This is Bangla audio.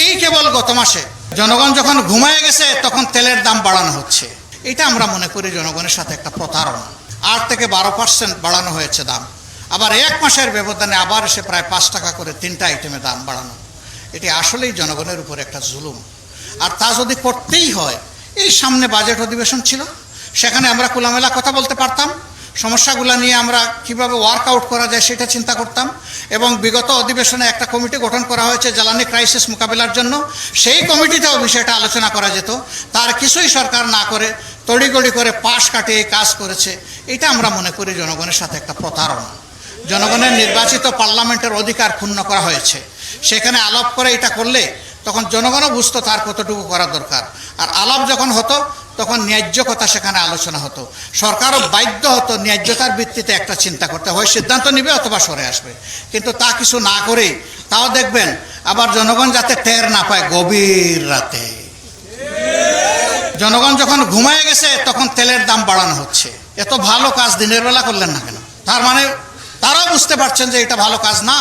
এই কেবল গত মাসে জনগণ যখন ঘুমায় গেছে তখন তেলের দাম বাড়ানো হচ্ছে। এটা আমরা মনে করি জনগণের সাথে একটা প্রতারণা। 8 থেকে 12% বাড়ানো হয়েছে দাম, আবার 1 মাসের ব্যবধানে আবার এসে প্রায় 5 টাকা করে 3টা আইটেমে দাম বাড়ানো। এটি আসলেই জনগণের উপর একটা জুলুম। আর তা যদি করতেই হয়, এই সামনে বাজেট অধিবেশন ছিল, সেখানে আমরা খোলামেলা কথা বলতে পারতাম, সমস্যাগুলো নিয়ে আমরা কিভাবে ওয়ার্কআউট করা যায় সেটা চিন্তা করতাম। এবং বিগত অধিবেশনে একটা কমিটি গঠন করা হয়েছে জ্বালানি ক্রাইসিস মোকাবিলার জন্য, সেই কমিটিতেও বিষয়টা আলোচনা করা যেত। তার কিছুই সরকার না করে তড়িগড়ি করে পাশ কাটিয়ে কাজ করেছে। এটা আমরা মনে করি জনগণের সাথে একটা প্রতারণা। জনগণের নির্বাচিত পার্লামেন্টের অধিকার ক্ষুণ্ণ করা হয়েছে। সেখানে আলাপ করে এটা করলে তখন জনগণও বুঝতো তার কতটুকু করা দরকার। আর আলাপ যখন হতো তখন ন্যায্য কথা সেখানে আলোচনা হতো। সরকারও বাধ্য হতো ন্যায্যতার ভিত্তিতে একটা চিন্তা করতে, হয় সিদ্ধান্ত নেবে অথবা সরে আসবে। কিন্তু তা কিছু না করেই, তাও দেখবেন আবার জনগণ যাতে টের না পায়, গভীর রাতে জনগণ যখন ঘুমায় গেছে তখন তেলের দাম বাড়ানো হচ্ছে। এত ভালো কাজ দিনের বেলা করলেন না কেন? তার মানে তারাও বুঝতে পারছেন যে এটা ভালো কাজ না।